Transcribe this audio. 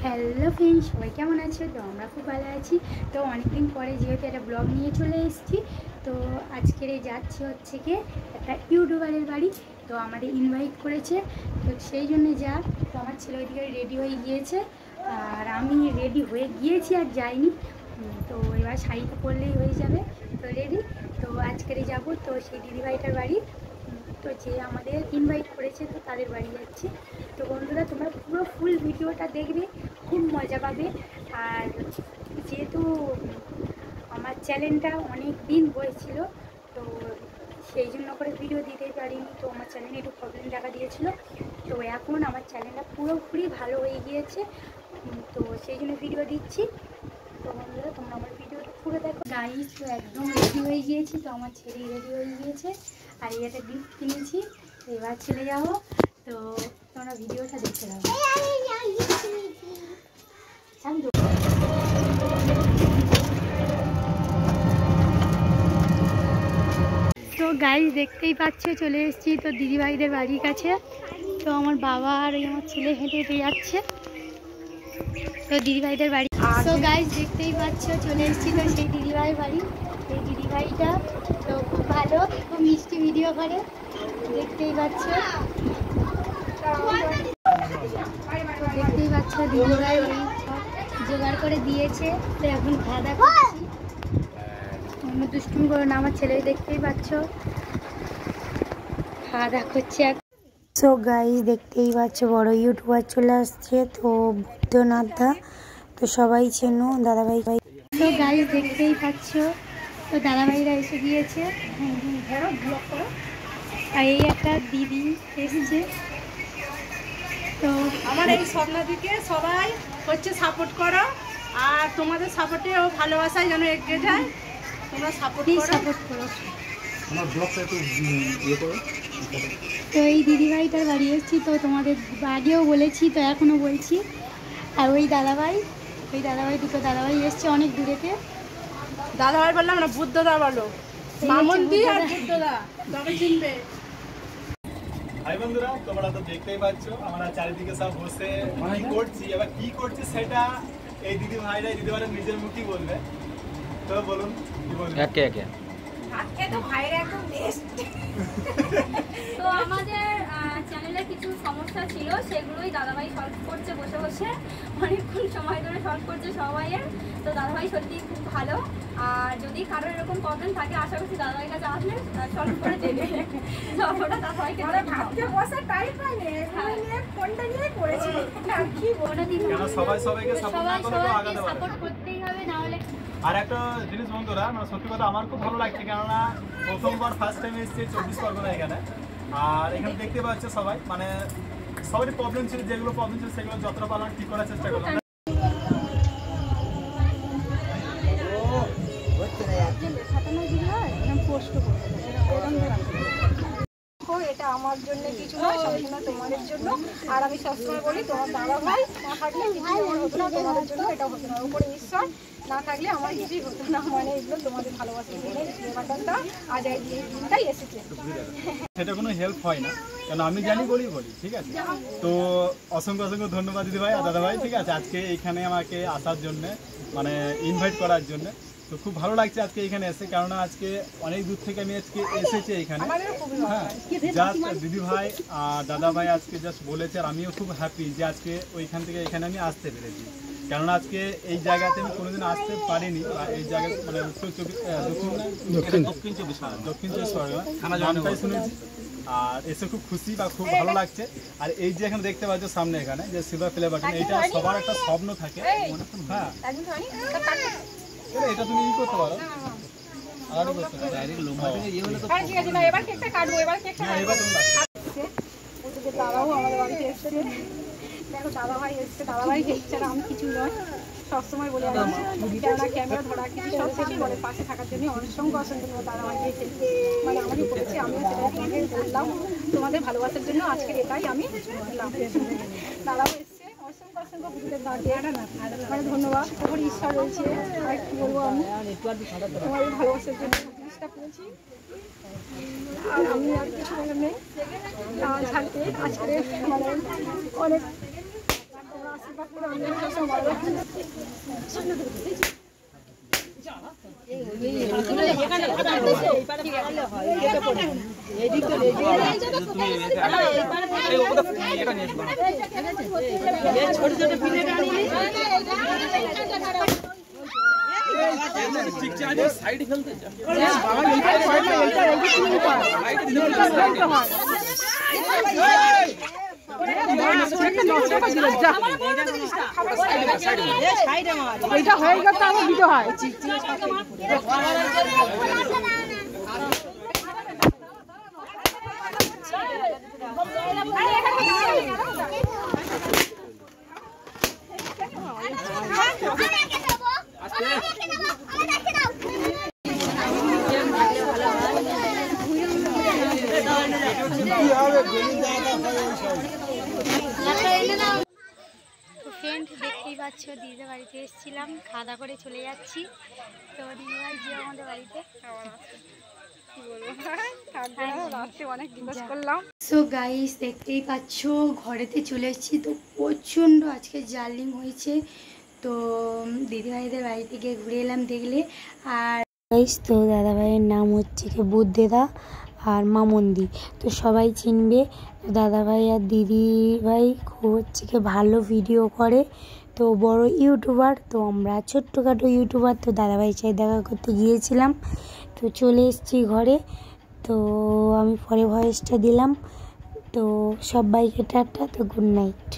Hello friends, সবাই কেমন আছে? তো আমরা খুব ভালো আছি। তো অনেকদিন পরে যেহেতু একটা ব্লগ নিয়ে চলে এসেছি, তো আজকের যাচ্ছি হচ্ছে কি একটা ইউটিউবারের বাড়ি। তো আমাদের ইনভাইট করেছে, তো সেই জন্য তো আমার ছেলে ওইদিকে রেডি হয়ে গিয়েছে আর আমি রেডি হয়ে গিয়েছি আর যাইনি। তো এবার শাড়িটা পরলেই হয়ে যাবে, তো রেডি। তো আজকেরই যাব তো সেই দিদিভাইটার বাড়ি, তো যে আমাদের ইনভাইট করেছে তো তাদের বাড়ি যাচ্ছি। তো বন্ধুরা, তোমরা পুরো ফুল ভিডিওটা দেখবে, খুব মজা পাবে। আর যেহেতু আমার চ্যানেলটা অনেক দিন হয়েছিল, তো সেই জন্য করে ভিডিও দিতে পারিনি, তো আমার চ্যানেলে একটু প্রবলেম দেখা দিয়েছিল। তো এখন আমার চ্যানেলটা পুরোপুরি ভালো হয়ে গিয়েছে, তো সেই জন্য ভিডিও দিচ্ছি। তো বন্ধুরা, তোমরা আমার ভিডিওটা পুরো দেখো। গাইস, তো একদম রেডি হয়ে গিয়েছি, তো আমার ছেলে রেডি হয়ে গিয়েছে আর এই একটা গিফট কিনেছি, এবার চলে যাবো। তো তোমরা ভিডিওটা দেখতে দাও। তো গাইস, দেখতেই পাচ্ছ চলে এসেছি তো দিদিভাইদের বাড়ির কাছে। তো আমার বাবা আর আমার ছেলে হেঁটে হেঁটে যাচ্ছে তো দিদিভাইদের বাড়ি। তো গাইস, দেখতেই পাচ্ছ চলে এসেছি তো সেই দিদিভাইয়ের বাড়ি। এই দিদিভাইটা তো খুব ভালো, খুব মিষ্টি ভিডিও করে, দেখতেই পাচ্ছ। দেখতেই পাচ্ছ দিদিভাই জোগাড় করে দিয়েছে, তো এখন খাওয়া দাওয়া করছি। অন্য দুষ্টুমি করো না আমার ছেলে, দেখতেই পাচ্ছ খাওয়া দাওয়া করছে। সো গাইস, দেখতেই পাচ্ছ বড় ইউটিউবার চলে আসছে, তো বৈদ্যনাথ দা, তো সবাই চেনো দাদাভাই। তো গাইস, দেখতেই পাচ্ছ তো দাদাভাইরা এসে গিয়েছে, আর এই একটা দিদি এসেছে। তো আমার এই স্বপ্নদিকে সবাই হচ্ছে সাপোর্ট করো, আর তোমাদের সাপোর্টে ও ভালোবাসায় যেন এগিয়ে যায়, তোমরা সাপোর্ট করো। আমার ব্লগটা একটু ইয়ে করো। তো এই দিদিভাইটার বাড়ি এসেছি, তো তোমাদের আগেও বলেছি, তো এখনও বলছি। আর ওই দাদাভাই দুটো দাদাভাই এসছে অনেক দূরেতে। দাদাভাই বললাম না, বুদ্ধদা বলো, মামন্দি আর বুদ্ধদা, তবে চিনবে। হাই বন্ধুরা, তোমরা তো দেখতেই পাচ্ছ আমরা চারিদিকে সব বসে কি করছি, এবার কি করছি সেটা এই দিদি ভাইরা নিজের মুখেই বলবে। তো বলুন কি বলবেন? একে তো ভাইরা একদম বেস্ট। তো আমাদের চ্যানেলে কিছু সমস্যা ছিল, সেগুলোই দাদাভাই সলভ করছে বসে বসে, অনেকক্ষণ সময় ধরে সলভ করছে সবাইয়ের। তো দাদাভাই সত্যি খুব ভালো, আর যদি কারোর এরকম প্রবলেম থাকে আশা করছি দাদাভাইয়ের কাছে আসলে সলভ করে দেবে। ওটা দাদাভাইকে ভাবতে বসে টাইম পাইনি, ফোনটা নিয়ে করেছি কি বলে দিন, সবাই সবাইকে সাপোর্ট করতেই হবে, না হলে। আর একটা জিনিস বন্ধুরা, মানে সত্যি কথা আমার খুব ভালো লাগছে, কেননা প্রথমবার ফার্স্ট টাইম এসেছি 24 পরগনা এখানে। আর এখানে দেখতে পাচ্ছে সবাই, মানে সবারই প্রবলেম ছিল, যেগুলো প্রবলেম ছিল সেগুলো যতটা পারলাম ঠিক করার চেষ্টা করলাম। এটা আমার জন্য কিছু নয়, সবসময় তোমাদের জন্য। আর আমি সবসময় বলি, তোমার দাদাভাই না থাকলে কিছু হতো না, তোমাদের জন্য এটা হতো না। উপরে ঈশ্বর না থাকলে আমার কিছুই হতো না, মানে এগুলো তোমাদের ভালোবাসার জন্য ব্যাপারটা আজ এই দিনটাই এসেছে। সেটা কোনো হেল্প হয় না, কেন আমি জানি বলি, ঠিক আছে। তো অসংখ্য ধন্যবাদ দিদিভাই আর দাদাভাই, ঠিক আছে, আজকে এখানে আমাকে আসার জন্য, মানে ইনভাইট করার জন্য। তো খুব ভালো লাগছে আজকে এখানে এসে, কেননা আজকে অনেক দূর থেকে আমি আজকে এসেছি এখানে। হ্যাঁ, জাস্ট দিদিভাই আর দাদাভাই আজকে জাস্ট বলেছে, আর আমিও খুব হ্যাপি যে আজকে ওইখান থেকে এখানে আমি আসতে পেরেছি। কেননা আজকে এই জায়গাতে আমি কোনোদিন আসতে পারিনি, বা এই জায়গায় মানে দক্ষিণ চব্বিশ পরগনা নামটাই শুনেছি, আর এসে খুব খুশি বা খুব ভালো লাগছে। আর এই যে এখানে দেখতে পাচ্ছ সামনে এখানে যে সিলভার প্লে বাটন, এইটা সবার একটা স্বপ্ন থাকে। হ্যাঁ, এটা তুমি ই করতে পারো, আর করতে পারো ডাইরেক্ট লোমা থেকে ইয়ে হলে তো ঠিক আছে না, এবার কেকটা কাটবো, এবার কেকটা এবার তুমি ওদিকে দাদাও আমাদের বাড়িতে এসেছে। দেখো দাদাভাই এসছে, দাদাভাই এসছে, আমি কিছু নয়, সবসময় বলে আসছি, কেননা ক্যামেরা ধরা কিছু সব কিছুই বলে, পাশে থাকার জন্য অসংখ্য দাদাভাইকে এসেছে, মানে আমারই করেছি। আমিও সেটাই তোমাকে বললাম, তোমাদের ভালোবাসার জন্য আজকের এটাই আমি বললাম। দাদাও এসছে, অসংখ্য বুঝতে মানে ধন্যবাদ, তোমার ঈশ্বর রয়েছে। আর কি বলবো, আমি তোমার ভালোবাসার জন্য জিনিসটা করেছি, আর আমি আর কিছু বলার নেই। ছাড়তে আজকে মানে অনেক এটা হয়ে গেল তো আমার ভিডিও হয় তো ফ্রেন্ড দেখতেই পাচ্ছ দিদিদের বাড়িতে এসেছিলাম, খাওয়া দাওয়া করে চলে যাচ্ছি। তো দিদিভাই যে আমাদের বাড়িতে সো গাইস দেখতেই পাচ্ছ ঘরেতে চলে এসেছি। তো প্রচণ্ড আজকে জার্লিং হয়েছে, তো দিদিভাইদের বাড়িতে গিয়ে ঘুরে এলাম দেখলে। আর গাইস তো দাদাভাইয়ের নাম হচ্ছে কি বুদ্ধেদা আর মামন্দি, তো সবাই চিনবে। তো দাদাভাই আর দিদিভাই হচ্ছে কি ভালো ভিডিও করে, তো বড় ইউটিউবার। তো আমরা ছোট্টখাটো ইউটিউবার, তো দাদাভাই চাই দেখা করতে গিয়েছিলাম। তো চলে এসেছি ঘরে, তো আমি পরে ভয়েসটা দিলাম। তো সবাইকে টাটা, তো গুড নাইট।